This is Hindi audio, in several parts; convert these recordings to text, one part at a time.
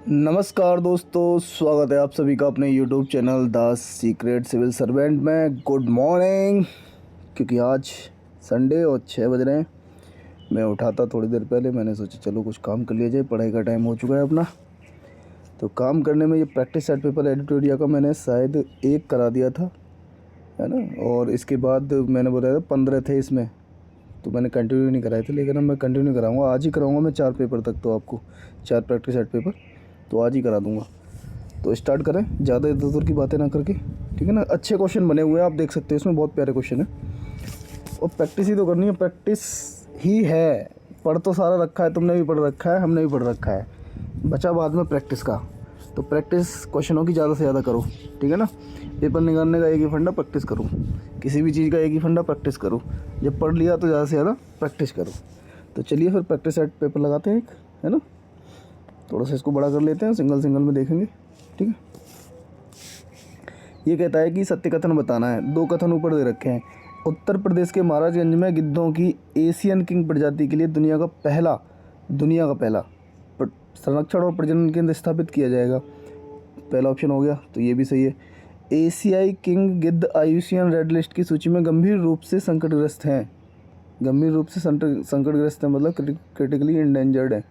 नमस्कार दोस्तों, स्वागत है आप सभी का अपने YouTube channel the secret civil servant में। Good morning. क्योंकि आज संडे और 6 बज रहे हैं। मैं उठा था थोड़ी देर पहले, मैंने सोचा चलो कुछ काम कर लिया जाए, पढ़ाई का टाइम हो चुका है अपना। तो काम करने में ये प्रैक्टिस सेट पेपर एडिटोरिया का मैंने शायद 1 करा दिया था, है ना। और इसके बाद मैंने बोला था 15 थे इसमें, तो मैंने कंटिन्यू नहीं कराए थे। लेकिन अब मैं कंटिन्यू कराऊंगा, आज ही कराऊंगा मैं 4 पेपर तक। तो आपको 4 प्रैक्टिस सेट पेपर तो आज ही करा दूंगा। तो स्टार्ट करें, ज़्यादा इधर उधर की बातें ना करके, ठीक है ना। अच्छे क्वेश्चन बने हुए हैं, आप देख सकते हैं, इसमें बहुत प्यारे क्वेश्चन है। और प्रैक्टिस ही तो करनी है, प्रैक्टिस ही है। पढ़ तो सारा रखा है, तुमने भी पढ़ रखा है, हमने भी पढ़ रखा है, बचा बाद में प्रैक्टिस का। तो प्रैक्टिस क्वेश्चनों की ज़्यादा से ज़्यादा करो, ठीक है ना। पेपर निकालने का एक ही फंडा, प्रैक्टिस करो। किसी भी चीज़ का एक ही फंडा, प्रैक्टिस करो। जब पढ़ लिया तो ज़्यादा से ज़्यादा प्रैक्टिस करो। तो चलिए फिर प्रैक्टिस सेट पेपर लगाते हैं एक, है ना। थोड़ा सा इसको बड़ा कर लेते हैं, सिंगल सिंगल में देखेंगे, ठीक है। ये कहता है कि सत्य कथन बताना है। 2 कथन ऊपर दे रखे हैं। उत्तर प्रदेश के महाराजगंज में गिद्धों की एशियन किंग प्रजाति के लिए दुनिया का पहला संरक्षण और प्रजनन केंद्र स्थापित किया जाएगा। पहला ऑप्शन हो गया, तो ये भी सही है। एशियाई किंग गिद्ध आईयूसीएन रेड लिस्ट की सूची में गंभीर रूप से संकटग्रस्त हैं। गंभीर रूप से संकटग्रस्त है मतलब क्रिटिकली इंडेंजर्ड है।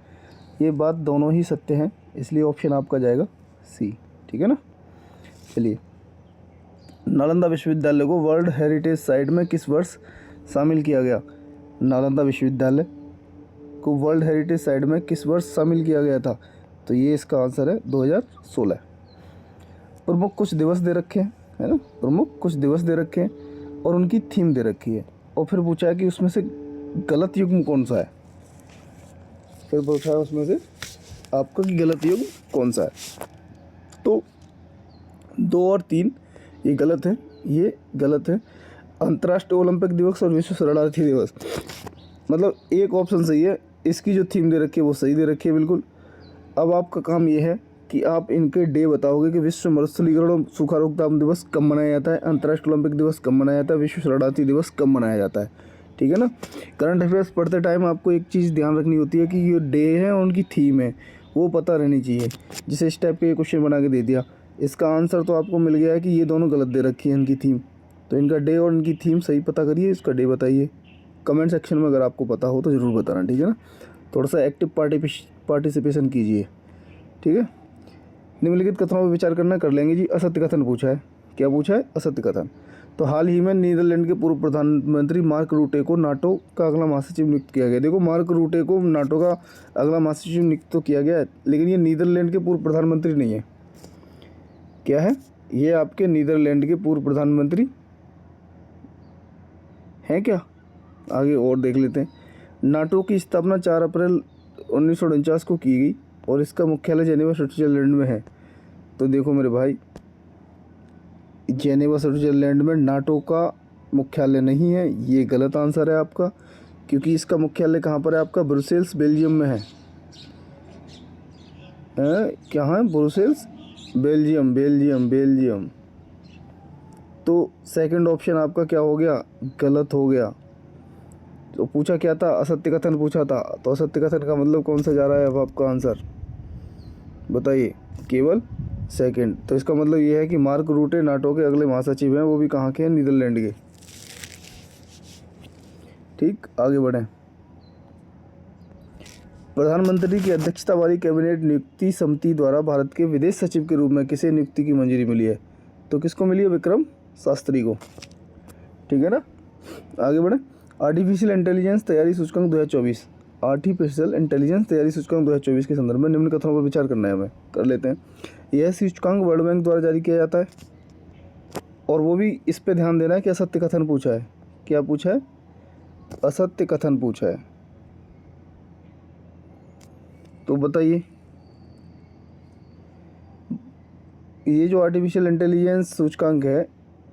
ये बात दोनों ही सत्य हैं, इसलिए ऑप्शन आपका जाएगा सी, ठीक है ना। चलिए, नालंदा विश्वविद्यालय को वर्ल्ड हेरिटेज साइट में किस वर्ष शामिल किया गया? नालंदा विश्वविद्यालय को वर्ल्ड हेरिटेज साइट में किस वर्ष शामिल किया गया था? तो ये इसका आंसर है 2016। प्रमुख कुछ दिवस दे रखे हैं, है ना। प्रमुख कुछ दिवस दे रखे हैं और उनकी थीम दे रखी है। और फिर पूछा है कि उसमें से गलत युग्म कौन सा है। फिर पूछा है उसमें से आपका कि गलत युग्म कौन सा है। तो 2 और 3 ये गलत है, ये गलत है। अंतर्राष्ट्रीय ओलंपिक दिवस और विश्व शरणार्थी दिवस, मतलब एक ऑप्शन सही है। इसकी जो थीम दे रखी है वो सही दे रखी है बिल्कुल। अब आपका काम ये है कि आप इनके डे बताओगे कि विश्व मरुस्थलीकरण और सूखा रोकथाम दिवस कब मनाया जाता है, अंतर्राष्ट्रीय ओलंपिक दिवस कब मनाया जाता है, विश्व शरणार्थी दिवस कब मनाया जाता है, ठीक है ना। करंट अफेयर्स पढ़ते टाइम आपको एक चीज़ ध्यान रखनी होती है कि ये डे है और उनकी थीम है, वो पता रहनी चाहिए। जिसे इस टाइप के क्वेश्चन बना के दे दिया, इसका आंसर तो आपको मिल गया है कि ये दोनों गलत दे रखी है इनकी थीम। तो इनका डे और इनकी थीम सही पता करिए, इसका डे बताइए। कमेंट सेक्शन में अगर आपको पता हो तो ज़रूर बताना, ठीक है ना। थोड़ा सा एक्टिव पार्टिसिपेशन कीजिए, ठीक है। निम्नलिखित कथनों पर विचार करना कर लेंगे जी। असत्य कथन पूछा है, क्या पूछा है? असत्य कथन। तो हाल ही में नीदरलैंड के पूर्व प्रधानमंत्री मार्क रूटे को नाटो का अगला महासचिव नियुक्त किया गया। देखो, मार्क रूटे को नाटो का अगला महासचिव नियुक्त तो किया गया है, लेकिन ये नीदरलैंड के पूर्व प्रधानमंत्री नहीं है। क्या है? ये आपके नीदरलैंड के पूर्व प्रधानमंत्री हैं क्या? आगे और देख लेते हैं। नाटो की स्थापना 4 अप्रैल 1949 को की गई और इसका मुख्यालय जेनेवा स्विट्जरलैंड में है। तो देखो मेरे भाई, जेनेवा स्विट्जरलैंड में नाटो का मुख्यालय नहीं है, ये गलत आंसर है आपका। क्योंकि इसका मुख्यालय कहाँ पर है आपका? ब्रुसेल्स, बेल्जियम में है। क्या है? Brussels, Belgium, Belgium, Belgium. तो सेकंड ऑप्शन आपका क्या हो गया? गलत हो गया। तो पूछा क्या था? असत्य कथन पूछा था। तो असत्य कथन का मतलब कौन सा जा रहा है अब आपका आंसर बताइए? केवल सेकंड। तो इसका मतलब ये है कि मार्क रूटे नाटो के अगले महासचिव हैं, वो भी कहाँ के हैं? नीदरलैंड के। ठीक, आगे बढ़ें। प्रधानमंत्री की अध्यक्षता वाली कैबिनेट नियुक्ति समिति द्वारा भारत के विदेश सचिव के रूप में किसे नियुक्ति की मंजूरी मिली है? तो किसको मिली है? विक्रम शास्त्री को, ठीक है ना। आगे बढ़ें। आर्टिफिशियल इंटेलिजेंस तैयारी सूचकांक 2024, आर्टिफिशियल इंटेलिजेंस तैयारी सूचकांक 2024 के संदर्भ में निम्न कथनों पर विचार करना है, हमें कर लेते हैं। यह सूचकांक वर्ल्ड बैंक द्वारा जारी किया जाता है और वो भी इस पे ध्यान देना है कि असत्य कथन पूछा है। क्या पूछा है? असत्य कथन पूछा है। तो बताइए, ये जो आर्टिफिशियल इंटेलिजेंस सूचकांक है,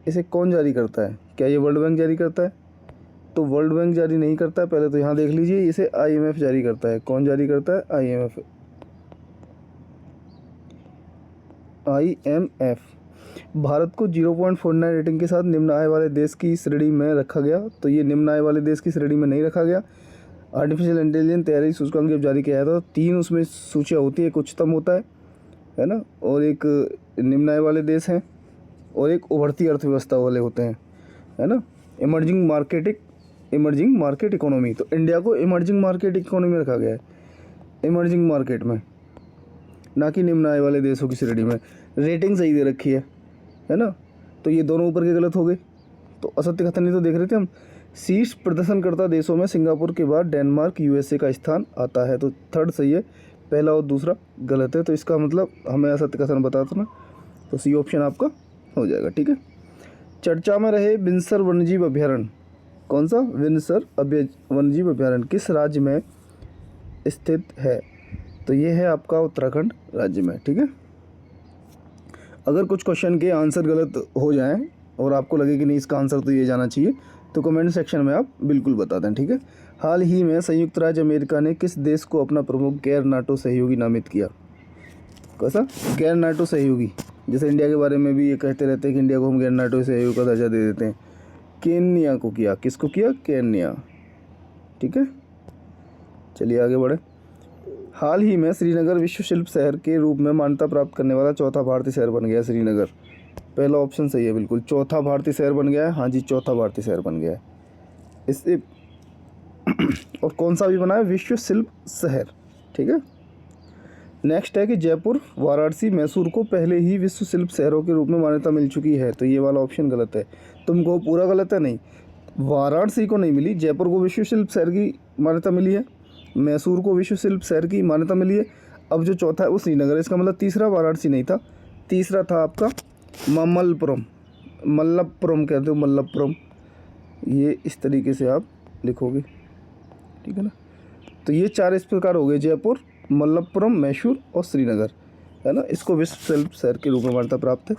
इसे कौन जारी करता है? क्या ये वर्ल्ड बैंक जारी करता है? तो वर्ल्ड बैंक जारी नहीं करता है। पहले तो यहाँ देख लीजिए, इसे आईएमएफ जारी करता है। कौन जारी करता है? आईएमएफ। आईएमएफ। भारत को 0.49 रेटिंग के साथ निम्न आय वाले देश की श्रेणी में रखा गया। तो ये निम्न आय वाले देश की श्रेणी में नहीं रखा गया। आर्टिफिशियल इंटेलिजेंस तैयारी सूचकांक जब जारी किया था तो 3 उसमें सूचियाँ होती है, एक उच्चतम होता है, है ना, और एक निम्न आय वाले देश हैं, और एक उभरती अर्थव्यवस्था वाले होते हैं, है ना। इमर्जिंग मार्केट इकोनॉमी, तो इंडिया को इमर्जिंग मार्केट इकोनॉमी में रखा गया है, इमर्जिंग मार्केट में, ना कि निम्न आय वाले देशों की श्रेणी में। रेटिंग सही दे रखी है ना। तो ये दोनों ऊपर के गलत हो गए। तो असत्य कथन ही तो देख रहे थे हम। शीर्ष प्रदर्शनकर्ता देशों में सिंगापुर के बाद डेनमार्क यूएसए का स्थान आता है, तो थर्ड सही है, पहला और दूसरा गलत है। तो इसका मतलब हमें असत्य कथन बता दो ना, तो सी ऑप्शन आपका हो जाएगा। ठीक है। चर्चा में रहे बिनसर वन्यजीव अभ्यारण्य, कौन सा बिनसर वन्यजीव अभ्यारण्य किस राज्य में स्थित है, तो ये है आपका उत्तराखंड राज्य में। ठीक है। अगर कुछ क्वेश्चन के आंसर गलत हो जाएं और आपको लगे कि नहीं इसका आंसर तो ये जाना चाहिए, तो कमेंट सेक्शन में आप बिल्कुल बता दें। ठीक है। हाल ही में संयुक्त राज्य अमेरिका ने किस देश को अपना प्रमुख गैर नाटो सहयोगी नामित किया, कैसा गैर नाटो सहयोगी, जैसे इंडिया के बारे में भी ये कहते रहते हैं कि इंडिया को हम गैर नाटो सहयोग का दर्जा दे देते हैं। केन्या को किया, किसको किया, केन्या। ठीक है। चलिए आगे बढ़े। हाल ही में श्रीनगर विश्व शिल्प शहर के रूप में मान्यता प्राप्त करने वाला चौथा भारतीय शहर बन गया श्रीनगर। पहला ऑप्शन सही है बिल्कुल, चौथा भारतीय शहर बन गया है। हाँ जी, चौथा भारतीय शहर बन गया है इससे। और कौन सा भी बना है, विश्व शिल्प शहर। ठीक है। नेक्स्ट है कि जयपुर, वाराणसी, मैसूर को पहले ही विश्व शिल्प शहरों के रूप में मान्यता मिल चुकी है, तो ये वाला ऑप्शन गलत है। तुमको पूरा गलत है, नहीं, वाराणसी को नहीं मिली, जयपुर को विश्व शिल्प शहर की मान्यता मिली है, मैसूर को विश्व शिल्प शहर की मान्यता मिली है। अब जो चौथा है वो श्रीनगर, इसका मतलब तीसरा वाराणसी नहीं था, तीसरा था आपका मल्लपुरम, मल्लपुरम कहते हो, मल्लपुरम, ये इस तरीके से आप लिखोगे। ठीक है ना। तो ये चार इस प्रकार हो गए, जयपुर, मल्लपुरम, मैसूर और श्रीनगर, है ना। इसको विश्व शिल्प शहर के रूप में मान्यता प्राप्त है।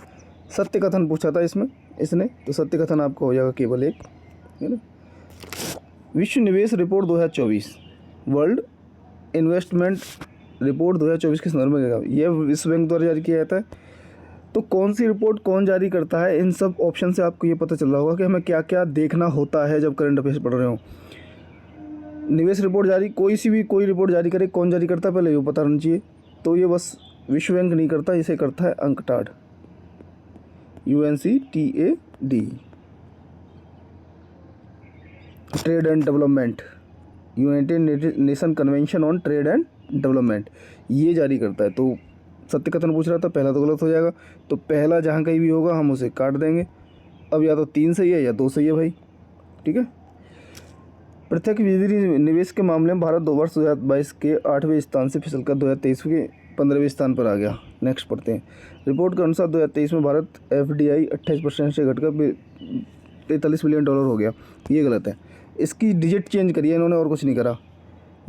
सत्य कथन पूछा था इसने, तो सत्य कथन आपका हो जाएगा केवल एक, है ना। विश्व निवेश रिपोर्ट 2024, वर्ल्ड इन्वेस्टमेंट रिपोर्ट 2024 के संदर्भ में क्या, यह विश्व बैंक द्वारा जारी किया जाता है। तो कौन सी रिपोर्ट कौन जारी करता है, इन सब ऑप्शन से आपको ये पता चल रहा होगा कि हमें क्या क्या देखना होता है जब करंट अफेयर्स पढ़ रहे हो। निवेश रिपोर्ट जारी, कोई रिपोर्ट जारी करे, कौन जारी करता है पहले ये पता रहना चाहिए। तो ये बस विश्व बैंक नहीं करता, इसे करता है UNCTAD, UNCTAD, trade and development, United nation convention on trade and development, ये जारी करता है। तो सत्य कथन पूछ रहा था, पहला तो गलत हो जाएगा, तो पहला जहाँ कहीं भी होगा हम उसे काट देंगे। अब या तो 3 सही है या 2 सही है भाई। ठीक है। प्रत्यक्ष विदेशी निवेश के मामले में भारत 2 वर्ष 2022 के 8वें स्थान से फिसलकर 2023 के 15वें स्थान पर आ गया। नेक्स्ट पढ़ते हैं। रिपोर्ट के अनुसार 2023 में भारत FDI 28% से घटकर $43 बिलियन हो गया, ये गलत है। इसकी डिजिट चेंज करिए इन्होंने, और कुछ नहीं करा।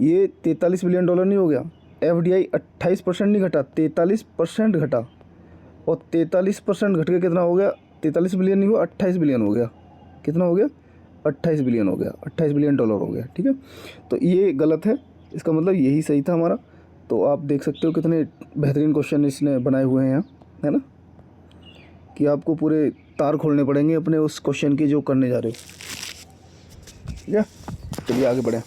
ये $43 बिलियन नहीं हो गया, FDI 28% नहीं घटा, 43% घटा, और 43% घट के कितना हो गया, 43 बिलियन नहीं हुआ, 28 बिलियन हो गया। कितना हो गया, 28 बिलियन हो गया, $28 बिलियन हो गया। ठीक है। तो ये गलत है, इसका मतलब यही सही था हमारा। तो आप देख सकते हो कितने बेहतरीन क्वेश्चन इसने बनाए हुए हैं यहाँ, है ना, कि आपको पूरे तार खोलने पड़ेंगे अपने उस क्वेश्चन के जो करने जा रहे हो। ठीक है। चलिए आगे बढ़ें।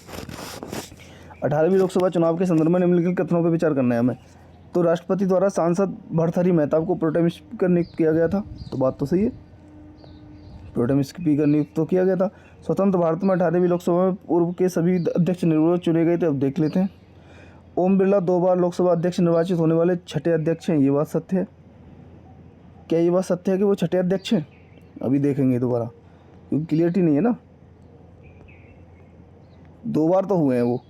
18वीं लोकसभा चुनाव के संदर्भ में निम्नलिखित कथनों पर विचार करना है हमें। तो राष्ट्रपति द्वारा सांसद भर्तृहरि मेहताब को प्रोटेम स्पीकर नियुक्त किया गया था, तो बात तो सही है, प्रोटेम स्पीकर नियुक्त तो किया गया था। स्वतंत्र भारत में 18वीं लोकसभा में पूर्व के सभी अध्यक्ष निर्विरोध चुने गए थे, अब देख लेते हैं। ओम बिरला 2 बार लोकसभा अध्यक्ष निर्वाचित होने वाले छठे अध्यक्ष हैं, ये बात सत्य है। क्या ये बात सत्य है कि वो छठे अध्यक्ष हैं, अभी देखेंगे दोबारा, क्योंकि क्लियरिटी नहीं है ना। 2 बार तो हुए हैं वो।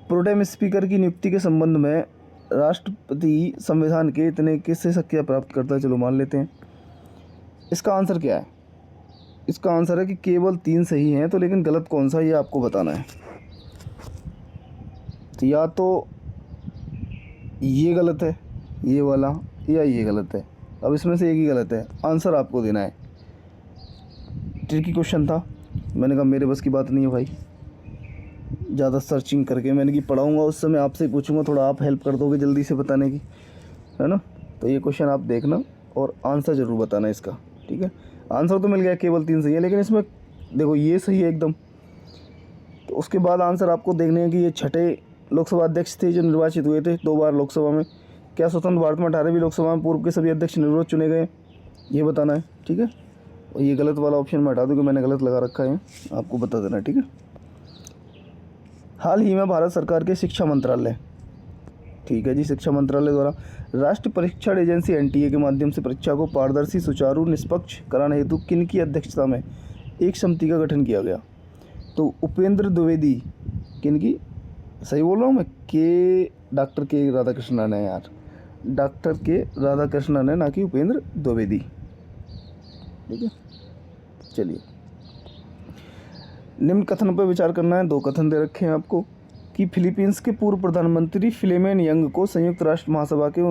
प्रोटेम स्पीकर की नियुक्ति के संबंध में राष्ट्रपति संविधान के इतने किससे शक्तियाँ प्राप्त करता है, चलो मान लेते हैं। इसका आंसर क्या है, इसका आंसर है कि केवल 3 सही हैं, तो लेकिन गलत कौन सा ये आपको बताना है। तो या तो ये गलत है, ये वाला, या ये गलत है। अब इसमें से एक ही गलत है, आंसर आपको देना है। ट्रिकी क्वेश्चन था, मैंने कहा मेरे बस की बात नहीं है भाई, ज़्यादा सर्चिंग करके मैंने कि पढ़ाऊँगा उस समय आपसे पूछूंगा, थोड़ा आप हेल्प कर दोगे जल्दी से बताने की, है ना। तो ये क्वेश्चन आप देखना और आंसर ज़रूर बताना इसका। ठीक है। आंसर तो मिल गया, केवल 3 सही है, लेकिन इसमें देखो ये सही है एकदम। तो उसके बाद आंसर आपको देखने हैं कि ये छठे लोकसभा अध्यक्ष थे जो निर्वाचित हुए थे 2 बार लोकसभा में, क्या स्वतंत्र भारत में 18वीं लोकसभा में पूर्व के सभी अध्यक्ष निर्विरोध चुने गए, ये बताना है, ठीक है। और ये गलत वाला ऑप्शन मैं हटा दूँ कि मैंने गलत लगा रखा है, आपको बता देना, ठीक है। हाल ही में भारत सरकार के शिक्षा मंत्रालय, ठीक है जी, शिक्षा मंत्रालय द्वारा राष्ट्रीय परीक्षण एजेंसी एनटीए के माध्यम से परीक्षा को पारदर्शी, सुचारू, निष्पक्ष कराने हेतु किन की अध्यक्षता में एक समिति का गठन किया गया। तो उपेंद्र द्विवेदी, किन की, सही बोल रहा हूँ मैं, डॉक्टर के राधाकृष्णन है यार, डॉक्टर के राधाकृष्णन है, ना कि उपेंद्र द्विवेदी, ठीक है। चलिए, निम्न कथन पर विचार करना है। 2 कथन दे रखे हैं आपको कि फिलीपींस के पूर्व प्रधानमंत्री फिलेमेन यंग को संयुक्त राष्ट्र महासभा के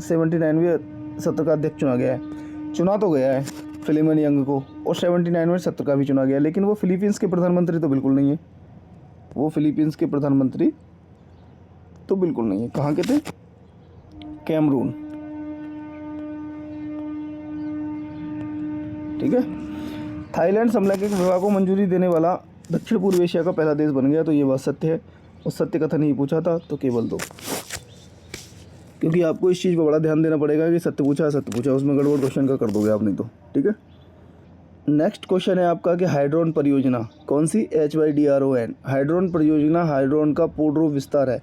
79वें सत्र का अध्यक्ष चुना गया है। चुना तो गया है फिलेमेन यंग को, और 79वें सत्र का भी चुना गया, लेकिन वो फिलीपींस के प्रधानमंत्री तो बिल्कुल नहीं है। वो फिलीपींस के प्रधानमंत्री तो बिल्कुल नहीं है। कहाँ के थे, कैमरून, ठीक है। थाईलैंड समलैंगिक विवाह को मंजूरी देने वाला दक्षिण पूर्व एशिया का पहला देश बन गया, तो ये बात सत्य है। और सत्य कथन ही पूछा था तो केवल 2, क्योंकि आपको इस चीज़ पर बड़ा ध्यान देना पड़ेगा कि सत्य पूछा, उसमें गड़बड़ क्वेश्चन का कर दोगे आप नहीं तो, ठीक है। नेक्स्ट क्वेश्चन है आपका कि हाइड्रोन परियोजना कौन सी, HYDRON, हाइड्रोन परियोजना हाइड्रोन का पूर्ण रूप विस्तार है।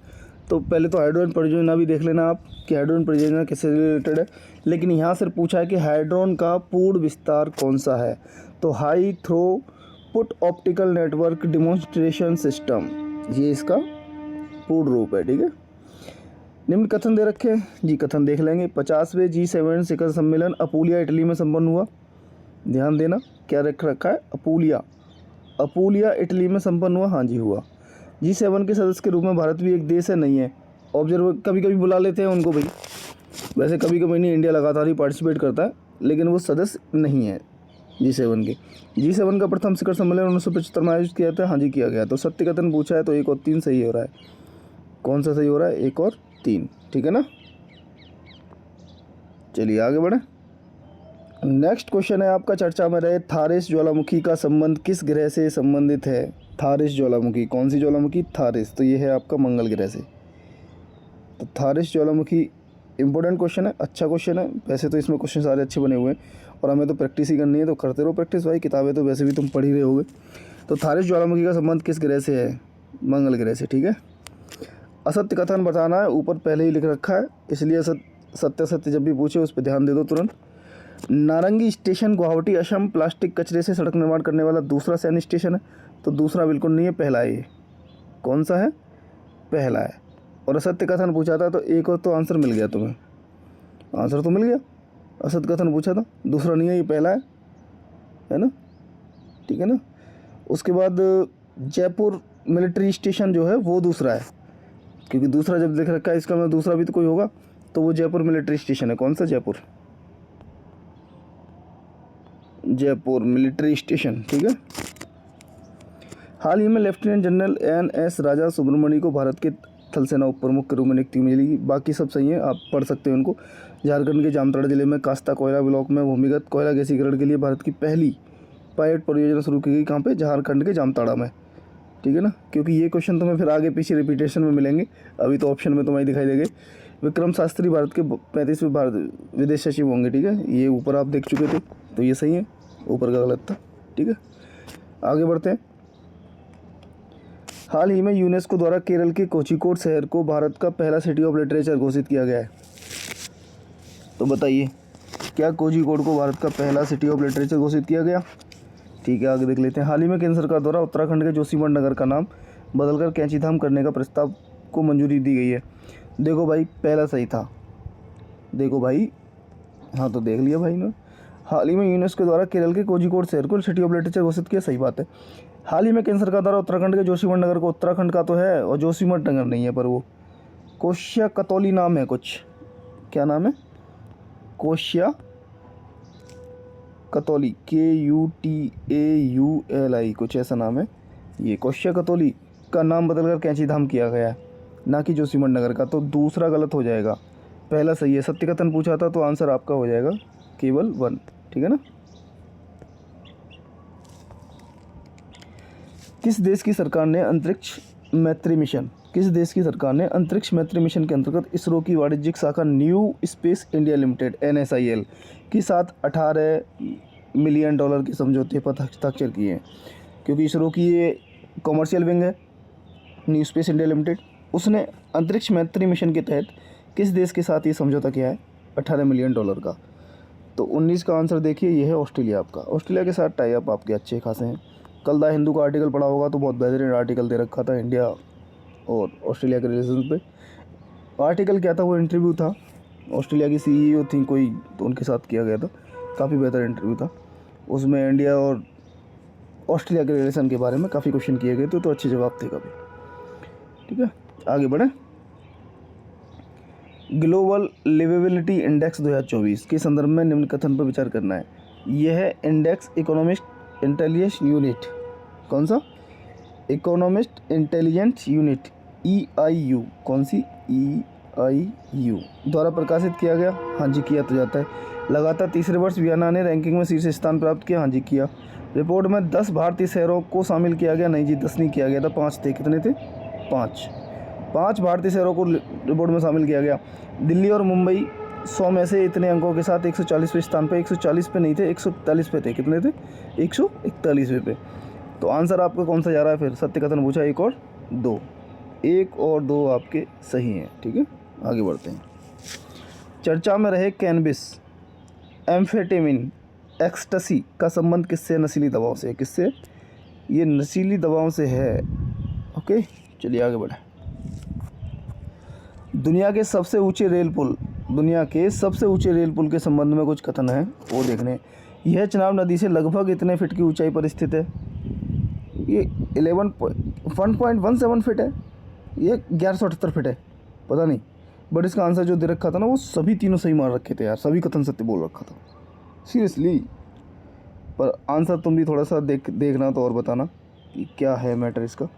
तो पहले तो हाइड्रोन परियोजना भी देख लेना आप कि हाइड्रोन परियोजना किससे रिलेटेड है, लेकिन यहाँ से पूछा है कि हाइड्रोन का पूर्ण विस्तार कौन सा है। तो high throughput optical network demonstration system, ये इसका पूर्ण रूप है, ठीक है। निम्न कथन दे रखे हैं जी, कथन देख लेंगे। 50वें G7 शिखर सम्मेलन अपूलिया इटली में संपन्न हुआ। ध्यान देना क्या रख रखा है, अपूलिया इटली में संपन्न हुआ, हाँ जी हुआ। G7 के सदस्य के रूप में भारत भी एक देश है, नहीं है। ऑब्जर्वर कभी कभी बुला लेते हैं उनको भाई, वैसे कभी कभी नहीं, इंडिया लगातार ही पार्टिसिपेट करता है, लेकिन वो सदस्य नहीं है G7 के। G7 का प्रथम शिखर सम्मेलन 1975 में आयोजित किया था, हाँ जी किया गया। तो सत्य कथन पूछा है तो 1 और 3 सही हो रहा है। कौन सा सही हो रहा है, 1 और 3, ठीक है ना। चलिए आगे बढ़े। नेक्स्ट क्वेश्चन है आपका चर्चा में रहे, थारेस ज्वालामुखी का संबंध किस ग्रह से संबंधित है। थारेस ज्वालामुखी, कौन सी ज्वालामुखी, थारेस, तो ये है आपका मंगल ग्रह से। तो थारेस ज्वालामुखी इंपॉर्टेंट क्वेश्चन है, अच्छा क्वेश्चन है। वैसे तो इसमें क्वेश्चन सारे अच्छे बने हुए हैं और हमें तो प्रैक्टिस ही करनी है, तो करते रहो प्रैक्टिस भाई, किताबें तो वैसे भी तुम पढ़ ही रहे होगे। तो थारेस ज्वालामुखी का संबंध किस ग्रह से है, मंगल ग्रह से, ठीक है। असत्य कथन बताना है, ऊपर पहले ही लिख रखा है, इसलिए सत्य जब भी पूछे उस पर ध्यान दे दो तुरंत। नारंगी स्टेशन गुवाहाटी असम प्लास्टिक कचरे से सड़क निर्माण करने वाला दूसरा सैन्य स्टेशन है। तो दूसरा बिल्कुल नहीं है, पहला है। ये कौन सा है, पहला है। और असत्य कथन पूछा था तो 1 और तो आंसर मिल गया तुम्हें, आंसर तो मिल गया। असत्य कथन पूछा था, दूसरा नहीं है, ये पहला है ना, ठीक है ना। उसके बाद जयपुर मिलिट्री स्टेशन जो है वो दूसरा है, क्योंकि दूसरा जब देख रखा है इसका मतलब दूसरा भी तो कोई होगा, तो वो जयपुर मिलिट्री स्टेशन है। कौन सा, जयपुर मिलिट्री स्टेशन, ठीक है। हाल ही में लेफ्टिनेंट जनरल NS राजा सुब्रमण्यम को भारत के थल सेना उप प्रमुख के रूप में नियुक्ति मिली। बाकी सब सही है, आप पढ़ सकते हैं उनको। झारखंड के जामताड़ा जिले में कास्ता कोयला ब्लॉक में भूमिगत कोयला गैसीकरण के लिए भारत की पहली पायलट परियोजना शुरू की गई। कहाँ पे, झारखंड के जामताड़ा में, ठीक है ना। क्योंकि ये क्वेश्चन तुम्हें फिर आगे पीछे रिपीटेशन में मिलेंगे, अभी तो ऑप्शन में तुम्हें दिखाई देंगे। विक्रम शास्त्री भारत के 35वें भारत विदेश सचिव होंगे, ठीक है। ये ऊपर आप देख चुके थे, तो ये सही है, ऊपर का गलत था, ठीक है। आगे बढ़ते हैं। हाल ही में यूनेस्को द्वारा केरल के कोझिकोड शहर को भारत का पहला सिटी ऑफ लिटरेचर घोषित किया गया है। तो बताइए, क्या कोझिकोड को भारत का पहला सिटी ऑफ लिटरेचर घोषित किया गया, ठीक है। आगे देख लेते हैं। हाल ही में केंद्र सरकार द्वारा उत्तराखंड के जोशीमठ नगर का नाम बदलकर कैंचीधाम करने का प्रस्ताव को मंजूरी दी गई है। देखो भाई, पहला सही था, देखो भाई, हाँ तो देख लिया भाई ने। हाल ही में यूनेस्को द्वारा केरल के कोझिकोड शहर को सिटी ऑफ लिटरेचर घोषित किया, सही बात है। हाल ही में केंद्र सरकार द्वारा उत्तराखंड के जोशीमठ नगर को, उत्तराखंड का तो है और जोशीमठ नगर नहीं है, पर वो कोश्या कतौली नाम है कुछ, क्या नाम है, कोश्या कतौली, KUTAULI कुछ ऐसा नाम है। ये कोश्या कतौली का नाम बदलकर कैंचीधाम किया गया है, ना कि जोशीमठ नगर का। तो दूसरा गलत हो जाएगा, पहला सही है। सत्य कथन पूछा था तो आंसर आपका हो जाएगा केवल 1, ठीक है ना। किस देश की सरकार ने अंतरिक्ष मैत्री मिशन, किस देश की सरकार ने अंतरिक्ष मैत्री मिशन के अंतर्गत इसरो की वाणिज्यिक शाखा new space India limited NSIL के साथ $18 मिलियन के समझौते पर हस्ताक्षर किए हैं? क्योंकि इसरो की ये कॉमर्शियल विंग है न्यू स्पेस इंडिया लिमिटेड, उसने अंतरिक्ष मैत्री मिशन के तहत किस देश के साथ ये समझौता किया है $18 मिलियन का? तो 19 का आंसर देखिए, ये है ऑस्ट्रेलिया आपका। ऑस्ट्रेलिया के साथ टाई अप आपके अच्छे खासे हैं। कल द हिंदू का आर्टिकल पढ़ा होगा तो बहुत बेहतरीन आर्टिकल दे रखा था इंडिया और ऑस्ट्रेलिया के रिलेशन पे। आर्टिकल क्या था, वो इंटरव्यू था, ऑस्ट्रेलिया की CEO थी कोई, तो उनके साथ किया गया था। काफ़ी बेहतर इंटरव्यू था, उसमें इंडिया और ऑस्ट्रेलिया के रिलेशन के बारे में काफ़ी क्वेश्चन किए गए थे, तो अच्छे जवाब थे काफ़ी। ठीक है, आगे बढ़ें। ग्लोबल लिवेबिलिटी इंडेक्स 2024 के संदर्भ में निम्न कथन पर विचार करना है। यह है इंडेक्स इकोनॉमिस्ट इंटेलिजेंस यूनिट, कौन सा? इकोनॉमिस्ट इंटेलिजेंस यूनिट EIU, कौन सी? EIU द्वारा प्रकाशित किया गया? हाँ जी किया तो जाता है। लगातार तीसरे वर्ष वियना ने रैंकिंग में शीर्ष स्थान प्राप्त किया? हाँ जी किया। रिपोर्ट में 10 भारतीय शहरों को शामिल किया गया? नहीं जी 10 नहीं किया गया था, 5 थे। कितने थे? 5 भारतीय शहरों को रिपोर्ट में शामिल किया गया। दिल्ली और मुंबई 100 में से इतने अंकों के साथ 140वें स्थान पे, 140 पे नहीं थे, 141 पे थे। कितने थे? 141वें पे। तो आंसर आपका कौन सा जा रहा है फिर? सत्य कथन पूछा 1 और 2, 1 और 2 आपके सही हैं। ठीक है, आगे बढ़ते हैं। चर्चा में रहे कैनबिस, एम्फेटामिन, एक्सटसी का संबंध किससे? नशीली दवाओं से। किससे? ये नशीली दवाओं से है। ओके, चलिए आगे बढ़ें। दुनिया के सबसे ऊंचे रेल पुल के संबंध में कुछ कथन है, वो देखने। यह चनाब नदी से लगभग इतने फीट की ऊंचाई पर स्थित है। ये 1.17 फीट है, ये 1178 फीट है, पता नहीं। बट इसका आंसर जो दे रखा था ना, वो सभी तीनों सही मार रखे थे यार, सभी कथन सत्य बोल रखा था सीरियसली। पर आंसर तुम भी थोड़ा सा देखना तो और बताना कि क्या है मैटर इसका।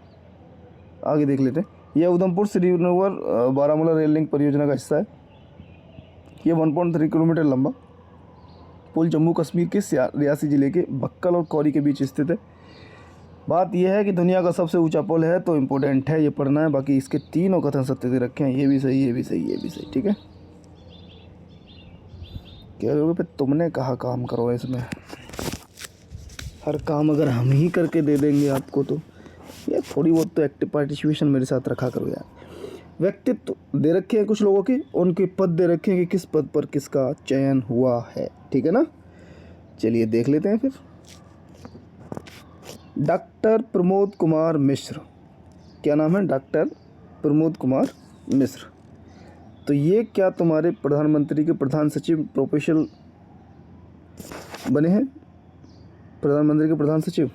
आगे देख लेते हैं। यह उधमपुर श्रीनगर बारामूला रेल लिंक परियोजना का हिस्सा है। ये 1.3 किलोमीटर लंबा पुल जम्मू कश्मीर के रियासी जिले के बक्कल और कौरी के बीच स्थित है। बात यह है कि दुनिया का सबसे ऊंचा पुल है, तो इम्पोर्टेंट है, ये पढ़ना है। बाकी इसके तीनों कथन सत्य दे रखे हैं, ये भी सही, ये भी सही, ये भी सही। ठीक है, कह रहे हो फिर तुमने कहा काम करो, इसमें हर काम अगर हम ही करके दे देंगे आपको, तो यार थोड़ी बहुत तो एक्टिव पार्टिसिपेशन मेरे साथ रखा करो यार। व्यक्तित्व दे रखे हैं कुछ लोगों के, उनके पद दे रखे हैं कि किस पद पर किसका चयन हुआ है। ठीक है ना, चलिए देख लेते हैं फिर। डॉक्टर प्रमोद कुमार मिश्र, क्या नाम है? डॉक्टर प्रमोद कुमार मिश्र। तो ये क्या तुम्हारे प्रधानमंत्री के प्रधान सचिव प्रोफेशनल बने हैं? प्रधानमंत्री के प्रधान सचिव।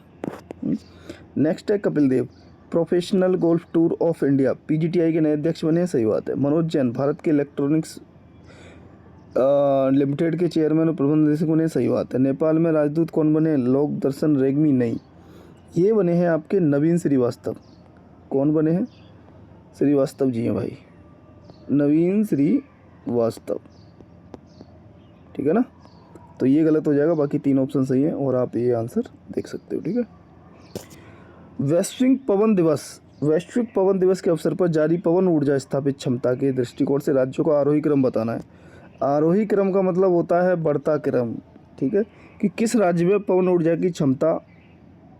नेक्स्ट है Kapil Dev, professional golf tour of India PGTI के नए अध्यक्ष बने हैं? सही बात है। मनोज जैन, भारत के इलेक्ट्रॉनिक्स लिमिटेड के चेयरमैन और प्रबंध निदेशक बने? सही बात है। नेपाल में राजदूत कौन बने? लोक दर्शन रेग्मी? नहीं, ये बने हैं आपके नवीन श्रीवास्तव। कौन बने हैं? श्रीवास्तव जी हैं भाई, नवीन श्रीवास्तव। ठीक है ना, तो ये गलत हो जाएगा, बाकी 3 ऑप्शन सही हैं और आप ये आंसर देख सकते हो। ठीक है। वैश्विक पवन दिवस के अवसर पर जारी पवन ऊर्जा स्थापित क्षमता के दृष्टिकोण से राज्यों का आरोही क्रम बताना है। आरोही क्रम का मतलब होता है बढ़ता क्रम। ठीक है, कि किस राज्य में पवन ऊर्जा की क्षमता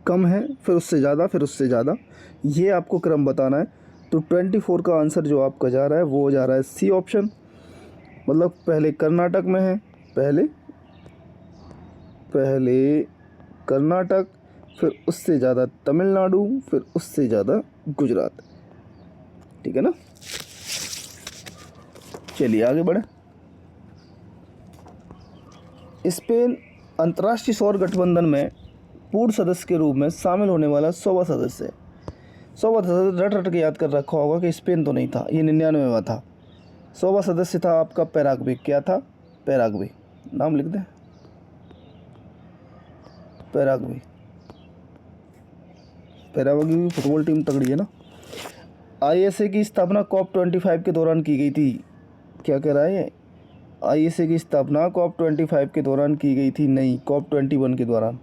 कम है, फिर उससे ज़्यादा, फिर उससे ज़्यादा, ये आपको क्रम बताना है। तो 24 का आंसर जो आपका जा रहा है वो जा रहा है C ऑप्शन, मतलब पहले कर्नाटक में है, पहले कर्नाटक, फिर उससे ज़्यादा तमिलनाडु, फिर उससे ज़्यादा गुजरात। ठीक है ना, चलिए आगे बढ़े। स्पेन अंतर्राष्ट्रीय सौर गठबंधन में पूर्ण सदस्य के रूप में शामिल होने वाला 100वां सदस्य है। 100वां सदस्य रट के याद कर रखा होगा कि स्पेन तो नहीं था, ये 99वां था। 100वां सदस्य था आपका पैराग्वे। क्या था? पैराग्वे। नाम लिख दें, पैराग्वे। पैराग्वे की फुटबॉल टीम तगड़ी है ना। ISA की स्थापना COP25 के दौरान की गई थी। क्या कह रहा है? ISA की स्थापना COP25 के दौरान की गई थी? नहीं, COP21 के दौरान।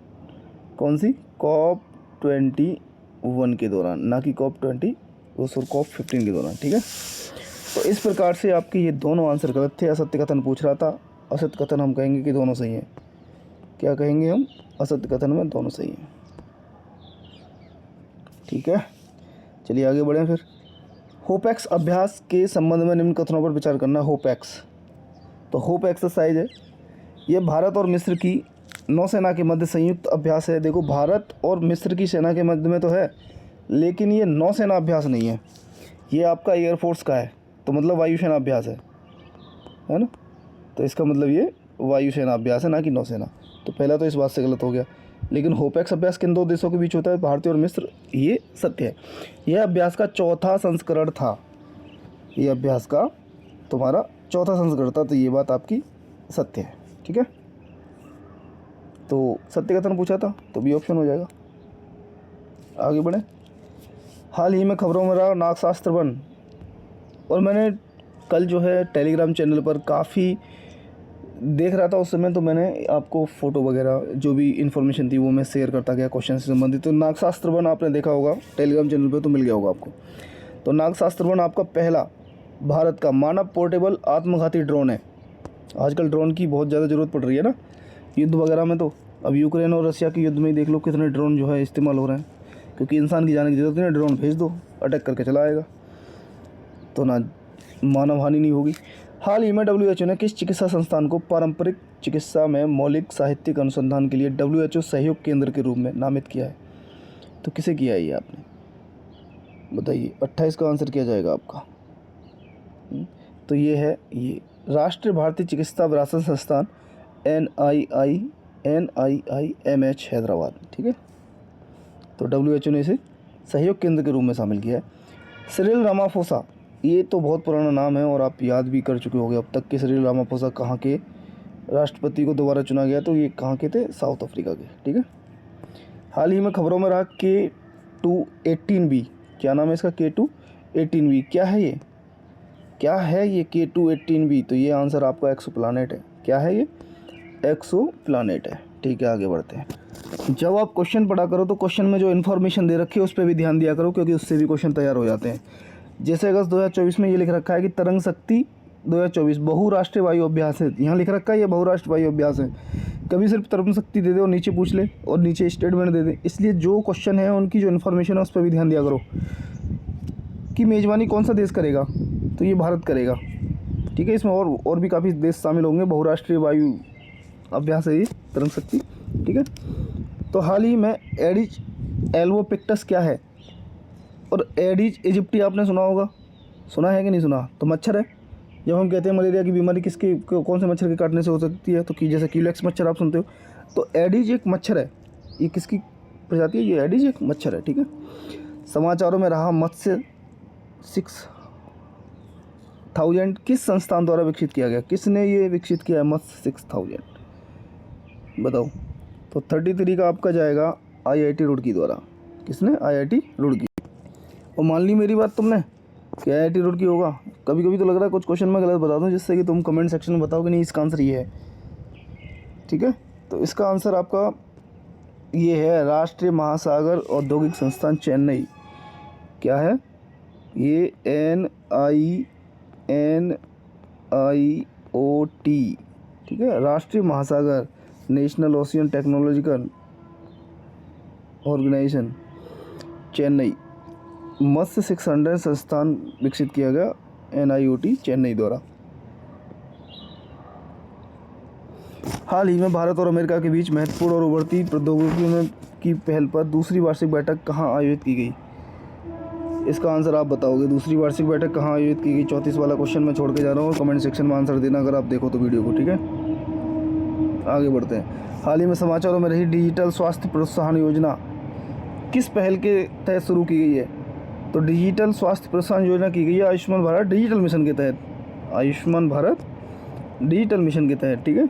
कौन सी? COP21 के दौरान, ना कि COP25 COP15 के दौरान, ठीक है। तो इस प्रकार से आपके ये दोनों आंसर गलत थे। असत्य कथन पूछ रहा था, असत्य कथन हम कहेंगे कि दोनों सही हैं। क्या कहेंगे हम? असत्य कथन में दोनों सही हैं, ठीक है। चलिए आगे बढ़ें फिर। होपएक्स अभ्यास के संबंध में निम्न कथनों पर विचार करना। होपएक्स, तो होप एक्सरसाइज है, ये भारत और मिस्र की नौसेना के मध्य संयुक्त अभ्यास है। देखो, भारत और मिस्र की सेना के मध्य में तो है, लेकिन ये नौसेना अभ्यास नहीं है, ये आपका एयरफोर्स का है, तो मतलब वायुसेना अभ्यास है ना। तो इसका मतलब ये वायुसेना अभ्यास है, ना कि नौसेना। तो पहला तो इस बात से गलत हो गया। लेकिन होपएक्स अभ्यास किन दो देशों के बीच होता है? भारतीय और मिस्र, ये सत्य है। यह अभ्यास का चौथा संस्करण था, ये अभ्यास का तुम्हारा चौथा संस्करण था, तो ये बात आपकी सत्य है, ठीक है। तो सत्य कथन पूछा था, तो बी ऑप्शन हो जाएगा। आगे बढ़े। हाल ही में खबरों में रहा नागशास्त्र वन, और मैंने कल जो है टेलीग्राम चैनल पर काफ़ी देख रहा था उस समय, तो मैंने आपको फ़ोटो वगैरह जो भी इन्फॉर्मेशन थी वो मैं शेयर करता गया क्वेश्चन से संबंधित। तो नागशास्त्र वन आपने देखा होगा टेलीग्राम चैनल पे, तो मिल गया होगा आपको। तो नागशास्त्र वन आपका पहला भारत का मानव पोर्टेबल आत्मघाती ड्रोन है। आजकल ड्रोन की बहुत ज़्यादा ज़रूरत पड़ रही है ना युद्ध वगैरह में। तो अब यूक्रेन और रशिया के युद्ध में ही देख लो कितने ड्रोन जो है इस्तेमाल हो रहे हैं, क्योंकि इंसान की जाने की ज़रूरत नहीं है, ड्रोन भेज दो, अटैक करके चला आएगा, तो ना मानव हानि नहीं होगी। हाल ही में WHO ने किस चिकित्सा संस्थान को पारंपरिक चिकित्सा में मौलिक साहित्यिक अनुसंधान के लिए WHO सहयोग केंद्र के रूप में नामित किया है? तो किसे किया है ये आपने, बताइए। 28 का आंसर किया जाएगा आपका। तो ये है, ये राष्ट्रीय भारतीय चिकित्सा विरासत संस्थान NIIMH हैदराबाद, ठीक है। तो WHO ने इसे सहयोग केंद्र के रूप में शामिल किया है। सिरिल रामाफोसा, ये तो बहुत पुराना नाम है और आप याद भी कर चुके होंगे अब तक कि सिरिल रामाफोसा कहाँ के राष्ट्रपति को दोबारा चुना गया। तो ये कहाँ के थे? साउथ अफ्रीका के, ठीक है। हाल ही में खबरों में रहा K2-18b, क्या नाम है इसका? K2-18b क्या है ये? क्या है ये K2-18b? तो ये आंसर आपका एक्सोप्लैनेट है। क्या है ये? एक्सोप्लैनेट है, ठीक है। आगे बढ़ते हैं। जब आप क्वेश्चन पढ़ा करो तो क्वेश्चन में जो इन्फॉर्मेशन दे रखी है उस पर भी ध्यान दिया करो, क्योंकि उससे भी क्वेश्चन तैयार हो जाते हैं। जैसे अगस्त 2024 में ये लिख रखा है कि तरंग शक्ति 2024 बहुराष्ट्रीय वायु अभ्यास है, यहाँ लिख रखा है ये बहुराष्ट्रीय वायु अभ्यास है। कभी सिर्फ तरंग शक्ति दे दे और नीचे पूछ ले और नीचे स्टेटमेंट दे दे, इसलिए जो क्वेश्चन है उनकी जो इन्फॉर्मेशन है उस पर भी ध्यान दिया करो कि मेज़बानी कौन सा देश करेगा, तो ये भारत करेगा, ठीक है। इसमें और भी काफ़ी देश शामिल होंगे। बहुराष्ट्रीय वायु अभ्यास है ये तरंग शक्ति, ठीक है। तो हाल ही में एडिज एल्बोपिक्टस क्या है? और एडिज इजिप्टी आपने सुना होगा, सुना है कि नहीं सुना? तो मच्छर है। जब हम कहते हैं मलेरिया की बीमारी किसके कौन से मच्छर के काटने से हो सकती है, तो कि जैसे क्यूलेक्स मच्छर आप सुनते हो, तो एडिज एक मच्छर है। ये किसकी प्रजाति है? ये एडिज एक मच्छर है, ठीक है। समाचारों में रहा मत्स्य 6000 किस संस्थान द्वारा विकसित किया गया? किसने ये विकसित किया है मत्स्य 6000? बताओ। तो 33 का आपका जाएगा IIT रुड़की द्वारा। किसने? IIT रुड़की। और मान ली मेरी बात तुमने कि IIT रुड़की होगा। कभी कभी तो लग रहा है कुछ क्वेश्चन मैं गलत बता दूं, जिससे कि तुम कमेंट सेक्शन में बताओ कि नहीं इसका आंसर ये है, ठीक है। तो इसका आंसर आपका ये है राष्ट्रीय महासागर औद्योगिक संस्थान चेन्नई। क्या है ये? NINIOT, ठीक है। राष्ट्रीय महासागर national ocean technological organisation Chennai, मत्स्य 600 संस्थान विकसित किया गया NIOT चेन्नई द्वारा। हाल ही में भारत और अमेरिका के बीच महत्वपूर्ण और उभरती प्रौद्योगिकियों की पहल पर दूसरी वार्षिक बैठक कहाँ आयोजित की गई? इसका आंसर आप बताओगे। दूसरी वार्षिक बैठक कहाँ आयोजित की गई? 34 वाला क्वेश्चन मैं छोड़ के जा रहा हूँ, कमेंट सेक्शन में आंसर देना अगर आप देखो तो वीडियो को, ठीक है। आगे बढ़ते हैं। हाल ही में समाचारों में रही डिजिटल स्वास्थ्य प्रोत्साहन योजना किस पहल के तहत शुरू की गई है? तो डिजिटल स्वास्थ्य प्रोत्साहन योजना की गई है आयुष्मान भारत डिजिटल मिशन के तहत। आयुष्मान भारत डिजिटल मिशन के तहत, ठीक है।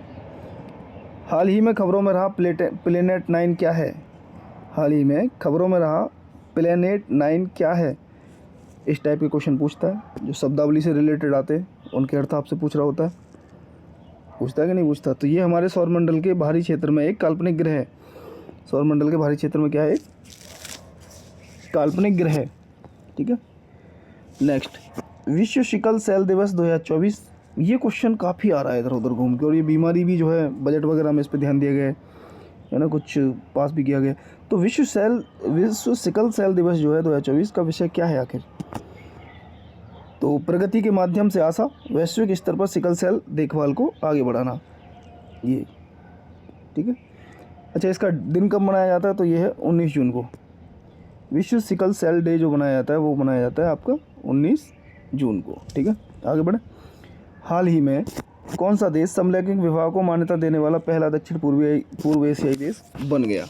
हाल ही में खबरों में रहा प्लेनेट 9 क्या है? हाल ही में खबरों में रहा प्लेनेट 9 क्या है? इस टाइप के क्वेश्चन पूछता है, जो शब्दावली से रिलेटेड आते हैं उनके अर्थ आपसे पूछ रहा होता है। पूछता है कि नहीं पूछता? तो ये हमारे सौरमंडल के बाहरी क्षेत्र में एक काल्पनिक ग्रह है। सौरमंडल के बाहरी क्षेत्र में क्या है? एक काल्पनिक ग्रह है, ठीक है। नेक्स्ट, विश्व सिकल सेल दिवस 2024। ये क्वेश्चन काफ़ी आ रहा है इधर उधर घूम के, और ये बीमारी भी जो है बजट वगैरह में इस पर ध्यान दिया गया है ना, कुछ पास भी किया गया। तो विश्व सिकल सेल दिवस जो है 2024 का विषय क्या है आखिर? तो प्रगति के माध्यम से आशा, वैश्विक स्तर पर सिकल सेल देखभाल को आगे बढ़ाना, ये ठीक है। अच्छा, इसका दिन कब मनाया जाता है? तो ये है 19 जून को। विश्व सिकल सेल डे जो मनाया जाता है वो मनाया जाता है आपका 19 जून को, ठीक है। आगे बढ़े। हाल ही में कौन सा देश समलैंगिक विवाह को मान्यता देने वाला पहला दक्षिण पूर्व एशियाई देश बन गया?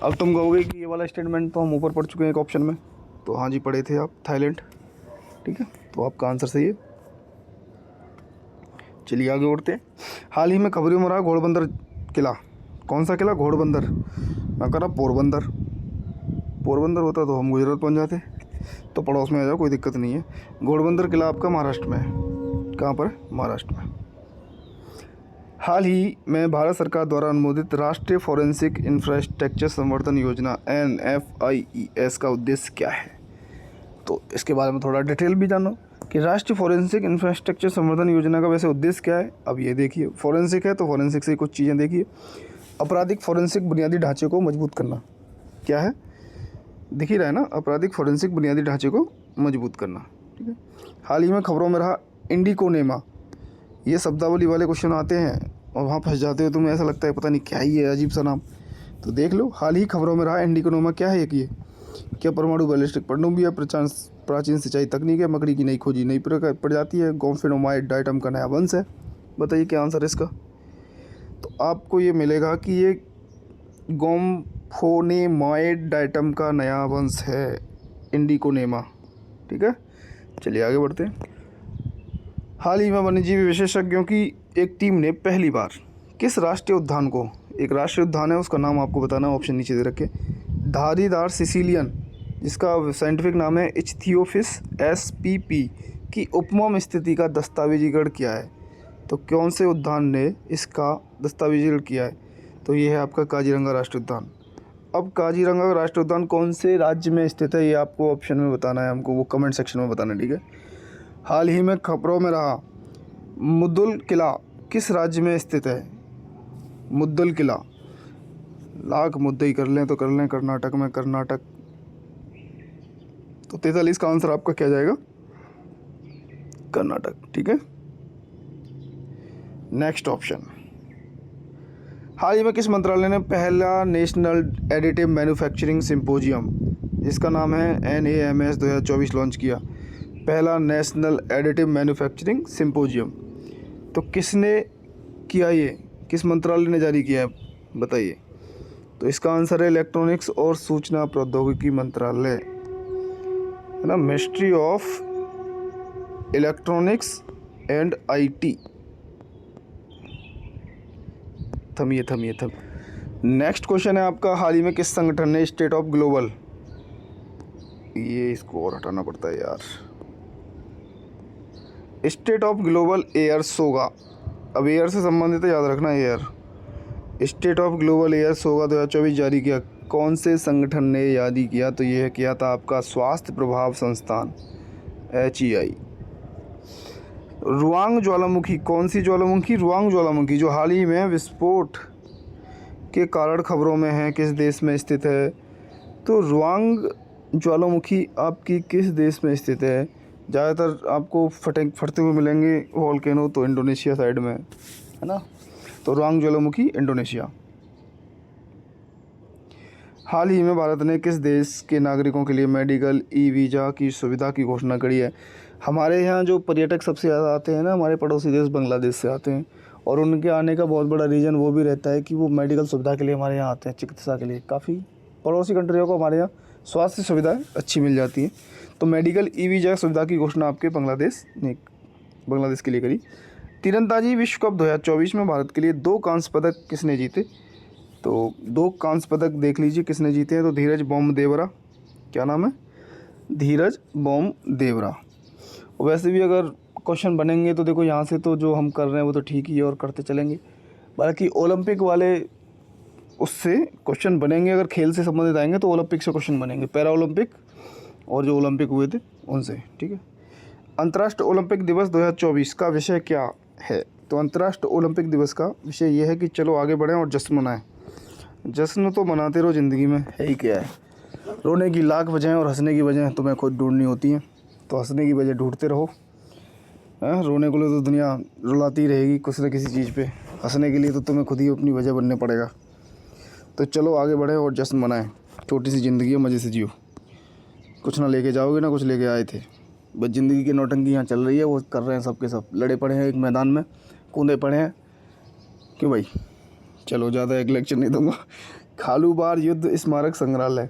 अब तुम कहोगे कि ये वाला स्टेटमेंट तो हम ऊपर पढ़ चुके हैं एक ऑप्शन में, तो हाँ जी पढ़े थे आप, थाईलैंड, ठीक है। तो आपका आंसर सही है। चलिए आगे बढ़ते हैं। हाल ही में खबरों में रहा घोड़बंदर किला। कौन सा किला? घोड़बंदर। मैं कह रहा पोरबंदर। पोरबंदर होता तो हम गुजरात पहुंच जाते, तो पड़ोस में आ जाओ, कोई दिक्कत नहीं है। घोड़बंदर किला आपका महाराष्ट्र में है। कहाँ पर? महाराष्ट्र में। हाल ही में भारत सरकार द्वारा अनुमोदित राष्ट्रीय फोरेंसिक इंफ्रास्ट्रक्चर संवर्धन योजना NFIES का उद्देश्य क्या है? तो इसके बारे में थोड़ा डिटेल भी जानो कि राष्ट्रीय फोरेंसिक इंफ्रास्ट्रक्चर संवर्धन योजना का वैसे उद्देश्य क्या है। अब ये देखिए, फोरेंसिक है तो फोरेंसिक से कुछ चीज़ें देखिए। आपराधिक फोरेंसिक बुनियादी ढांचे को मजबूत करना। क्या है? दिख ही रहा है ना, आपराधिक फोरेंसिक बुनियादी ढांचे को मजबूत करना, ठीक है। हाल ही में खबरों में रहा इंडिकोनेमा। ये शब्दावली वाले क्वेश्चन आते हैं और वहाँ फंस जाते हो, तुम्हें ऐसा लगता है पता नहीं क्या ही है, अजीब सा नाम। तो देख लो, हाल ही खबरों में रहा इंडिकोनेमा क्या है ये? क्या परमाणु बैलिस्टिक पनडुब्बी है? प्राचीन सिंचाई तकनीक है? मकड़ी की नई खोजी नई प्रजाति है? गोम्फेनोमाइड डाइटम का नया वंश है? बताइए क्या आंसर है इसका। तो आपको ये मिलेगा कि ये गोम्फोनेमाइड डाइटम का नया वंश है, इंडिकोनेमा, ठीक है। चलिए आगे बढ़ते हैं। हाल ही में वन्यजीव विशेषज्ञों की एक टीम ने पहली बार किस राष्ट्रीय उद्यान को, एक राष्ट्रीय उद्यान है उसका नाम आपको बताना है, ऑप्शन नीचे दे रखे, धारीदार सिसिलियन, जिसका साइंटिफिक नाम है इच्थियोफिस spp, की उपमम स्थिति का दस्तावेजीकरण किया है। तो कौन से उद्यान ने इसका दस्तावेजीकरण किया है? तो ये है आपका काजीरंगा राष्ट्रीय उद्यान। अब काजीरंगा राष्ट्रीय उद्यान कौन से राज्य में स्थित है ये आपको ऑप्शन में बताना है, हमको वो कमेंट सेक्शन में बताना है, ठीक है। हाल ही में खबरों में रहा मुद्दुल किला किस राज्य में स्थित है? मुद्दुल किला, लाख मुद्दे ही कर लें तो कर लें, कर्नाटक में, कर्नाटक। तो 43 का आंसर आपका क्या जाएगा? कर्नाटक, ठीक है। नेक्स्ट ऑप्शन, हाल ही में किस मंत्रालय ने पहला नेशनल एडिटिव मैन्युफैक्चरिंग सिंपोजियम, जिसका नाम है NAMS 2024 लॉन्च किया? पहला नेशनल एडिटिव मैन्युफैक्चरिंग सिंपोजियम, तो किसने किया ये, किस मंत्रालय ने जारी किया है बताइए? तो इसका आंसर है इलेक्ट्रॉनिक्स और सूचना प्रौद्योगिकी मंत्रालय, है ना, ministry of electronics and IT। थमिए। नेक्स्ट क्वेश्चन है आपका, हाल ही में किस संगठन ने स्टेट ऑफ ग्लोबल, ये इसको और हटाना पड़ता है यार, state of global air SoGA, अब एयर से संबंधित याद रखना air, state of global air SoGA 2024 जारी किया? कौन से संगठन ने जारी किया? तो यह किया था आपका स्वास्थ्य प्रभाव संस्थान HEI। रुआंग ज्वालामुखी, कौन सी ज्वालामुखी? रुआंग ज्वालामुखी, जो हाल ही में विस्फोट के कारण खबरों में है, किस देश में स्थित है? तो रुआंग ज्वालामुखी आपकी किस देश में स्थित है? ज़्यादातर आपको फटते हुए मिलेंगे वोल्केनो तो इंडोनेशिया साइड में, है ना। तो रुआंग ज्वालामुखी इंडोनेशिया। हाल ही में भारत ने किस देश के नागरिकों के लिए मेडिकल वीज़ा की सुविधा की घोषणा करी है? हमारे यहाँ जो पर्यटक सबसे ज़्यादा आते हैं ना, हमारे पड़ोसी देश बांग्लादेश से आते हैं, और उनके आने का बहुत बड़ा रीज़न वो भी रहता है कि वो मेडिकल सुविधा के लिए हमारे यहाँ आते हैं, चिकित्सा के लिए। काफ़ी पड़ोसी कंट्रियों को हमारे यहाँ स्वास्थ्य सुविधाएं अच्छी मिल जाती हैं। तो मेडिकल वीज़ा सुविधा की घोषणा आपके बांग्लादेश के लिए करी। तीरंदाजी विश्व कप 2024 में भारत के लिए 2 कांस्य पदक किसने जीते? तो 2 कांस्य पदक देख लीजिए किसने जीते हैं। तो धीरज बोमदेवरा, क्या नाम है? धीरज बोमदेवरा। वैसे भी अगर क्वेश्चन बनेंगे तो देखो यहाँ से तो जो हम कर रहे हैं वो तो ठीक ही है और करते चलेंगे, बाकी ओलंपिक वाले उससे क्वेश्चन बनेंगे। अगर खेल से संबंधित आएंगे तो ओलंपिक से क्वेश्चन बनेंगे, पैरा ओलंपिक और जो ओलंपिक हुए थे उनसे, ठीक है। अंतर्राष्ट्रीय ओलंपिक दिवस 2024 का विषय क्या है? तो अंतर्राष्ट्रीय ओलंपिक दिवस का विषय ये है कि चलो आगे बढ़ें और जश्न मनाएं। जश्न तो मनाते रहो, ज़िंदगी में है ही क्या है। रोने की लाख वजह और हंसने की वजह तुम्हें खुद ढूंढनी होती हैं, तो हंसने की वजह ढूंढते रहो। रोने के लिए तो दुनिया रुलाती रहेगी कुछ न किसी चीज़ पे, हंसने के लिए तो तुम्हें खुद ही अपनी वजह बनने पड़ेगा। तो चलो आगे बढ़े और जश्न मनाएं। छोटी सी ज़िंदगी है, मज़े से जियो। कुछ ना लेके जाओगे ना कुछ लेके आए थे। बस ज़िंदगी की नौटंकी यहाँ चल रही है, वो कर रहे हैं सब के सब। लड़े पड़े हैं एक मैदान में, कूदे पड़े हैं। क्यों भाई? चलो ज़्यादा एक लेक्चर नहीं दूंगा। खालूबार युद्ध स्मारक संग्रहालय,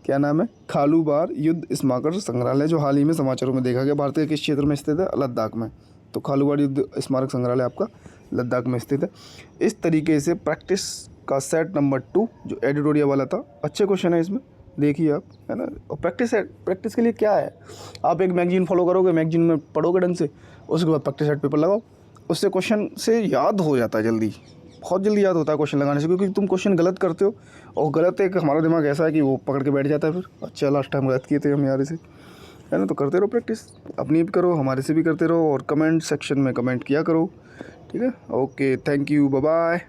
क्या नाम है? खालूबार युद्ध स्मारक संग्रहालय, जो हाल ही में समाचारों में देखा गया। भारतीय किस क्षेत्र में स्थित है? लद्दाख में। तो खालूबार युद्ध स्मारक संग्रहालय आपका लद्दाख में स्थित है। इस तरीके से प्रैक्टिस का सेट नंबर 2 जो एडिटोरियल वाला था, अच्छे क्वेश्चन है इसमें, देखिए आप, है ना। और प्रैक्टिस के लिए क्या है, आप एक मैगजीन फॉलो करोगे, मैगजीन में पढ़ोगे ढंग से, उसके बाद प्रैक्टिस सेट पेपर लगाओ। उससे क्वेश्चन से याद हो जाता है जल्दी, बहुत जल्दी याद होता है क्वेश्चन लगाने से, क्योंकि तुम क्वेश्चन गलत करते हो। और गलत एक हमारा दिमाग ऐसा है कि वो पकड़ के बैठ जाता है फिर, अच्छा लास्ट टाइम गलत किए थे हम यार से, है ना। तो करते रहो प्रैक्टिस, अपनी भी करो, हमारे से भी करते रहो, और कमेंट सेक्शन में कमेंट किया करो, ठीक है। Okay, thank you, bye bye.